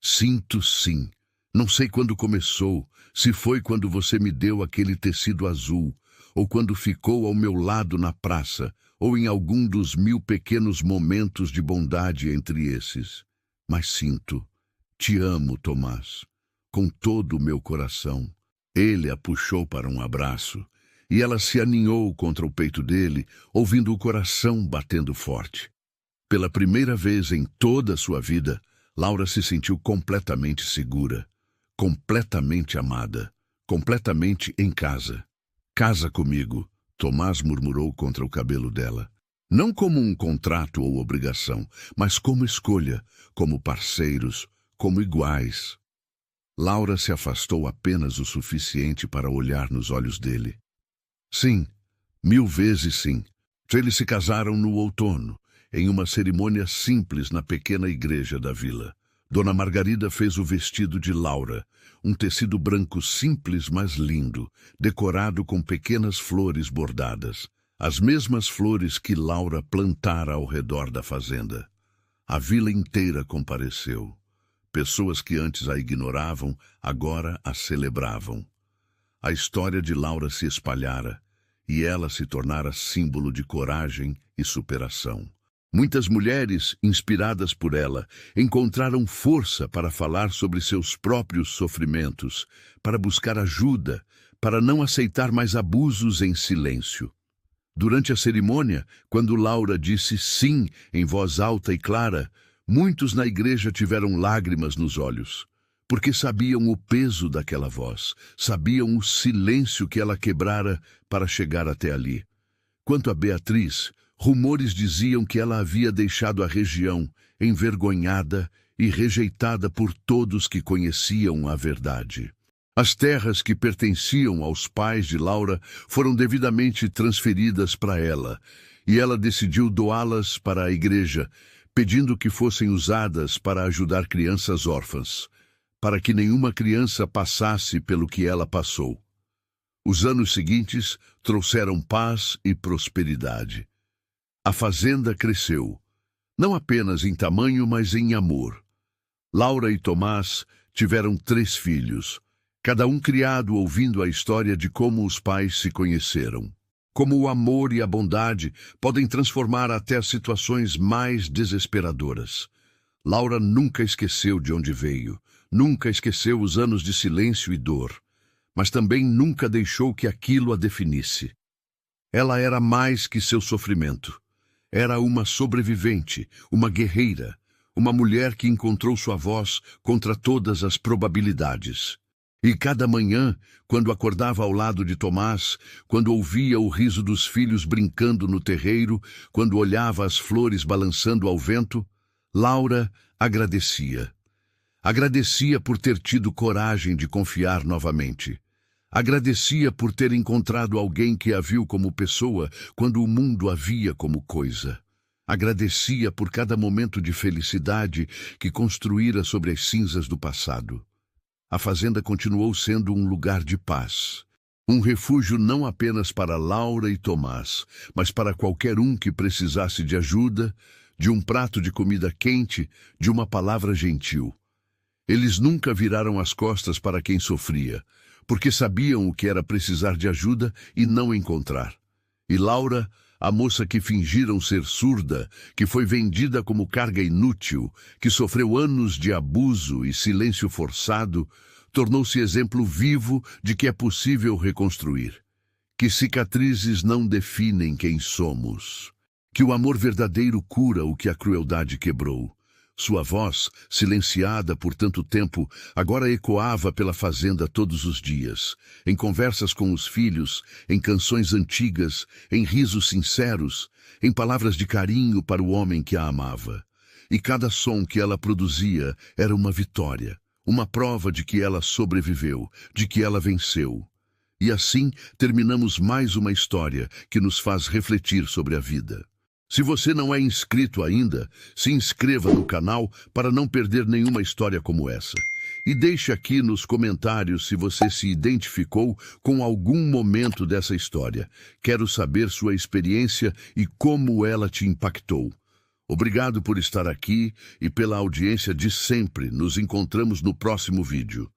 Sinto sim. Não sei quando começou, se foi quando você me deu aquele tecido azul, ou quando ficou ao meu lado na praça, ou em algum dos 1000 pequenos momentos de bondade entre esses. Mas sinto. Te amo, Tomás, com todo o meu coração. Ele a puxou para um abraço, e ela se aninhou contra o peito dele, ouvindo o coração batendo forte. Pela primeira vez em toda a sua vida, Laura se sentiu completamente segura, completamente amada, completamente em casa. Casa comigo, Tomás murmurou contra o cabelo dela. Não como um contrato ou obrigação, mas como escolha, como parceiros, como iguais. Laura se afastou apenas o suficiente para olhar nos olhos dele. Sim, 1000 vezes sim. Eles se casaram no outono, em uma cerimônia simples na pequena igreja da vila. Dona Margarida fez o vestido de Laura, um tecido branco simples, mas lindo, decorado com pequenas flores bordadas, as mesmas flores que Laura plantara ao redor da fazenda. A vila inteira compareceu. Pessoas que antes a ignoravam, agora a celebravam. A história de Laura se espalhara, e ela se tornara símbolo de coragem e superação. Muitas mulheres, inspiradas por ela, encontraram força para falar sobre seus próprios sofrimentos, para buscar ajuda, para não aceitar mais abusos em silêncio. Durante a cerimônia, quando Laura disse sim em voz alta e clara, muitos na igreja tiveram lágrimas nos olhos, porque sabiam o peso daquela voz, sabiam o silêncio que ela quebrara para chegar até ali. Quanto a Beatriz, rumores diziam que ela havia deixado a região envergonhada e rejeitada por todos que conheciam a verdade. As terras que pertenciam aos pais de Laura foram devidamente transferidas para ela, e ela decidiu doá-las para a igreja, pedindo que fossem usadas para ajudar crianças órfãs, para que nenhuma criança passasse pelo que ela passou. Os anos seguintes trouxeram paz e prosperidade. A fazenda cresceu, não apenas em tamanho, mas em amor. Laura e Tomás tiveram 3 filhos, cada um criado ouvindo a história de como os pais se conheceram. Como o amor e a bondade podem transformar até as situações mais desesperadoras. Laura nunca esqueceu de onde veio, nunca esqueceu os anos de silêncio e dor, mas também nunca deixou que aquilo a definisse. Ela era mais que seu sofrimento. Era uma sobrevivente, uma guerreira, uma mulher que encontrou sua voz contra todas as probabilidades. E cada manhã, quando acordava ao lado de Tomás, quando ouvia o riso dos filhos brincando no terreiro, quando olhava as flores balançando ao vento, Laura agradecia. Agradecia por ter tido coragem de confiar novamente. Agradecia por ter encontrado alguém que a viu como pessoa quando o mundo a via como coisa. Agradecia por cada momento de felicidade que construíra sobre as cinzas do passado. A fazenda continuou sendo um lugar de paz. Um refúgio não apenas para Laura e Tomás, mas para qualquer um que precisasse de ajuda, de um prato de comida quente, de uma palavra gentil. Eles nunca viraram as costas para quem sofria, porque sabiam o que era precisar de ajuda e não encontrar. E Laura, a moça que fingiram ser surda, que foi vendida como carga inútil, que sofreu anos de abuso e silêncio forçado, tornou-se exemplo vivo de que é possível reconstruir. Que cicatrizes não definem quem somos. Que o amor verdadeiro cura o que a crueldade quebrou. Sua voz, silenciada por tanto tempo, agora ecoava pela fazenda todos os dias, em conversas com os filhos, em canções antigas, em risos sinceros, em palavras de carinho para o homem que a amava. E cada som que ela produzia era uma vitória, uma prova de que ela sobreviveu, de que ela venceu. E assim terminamos mais uma história que nos faz refletir sobre a vida. Se você não é inscrito ainda, se inscreva no canal para não perder nenhuma história como essa. E deixe aqui nos comentários se você se identificou com algum momento dessa história. Quero saber sua experiência e como ela te impactou. Obrigado por estar aqui e pela audiência de sempre. Nos encontramos no próximo vídeo.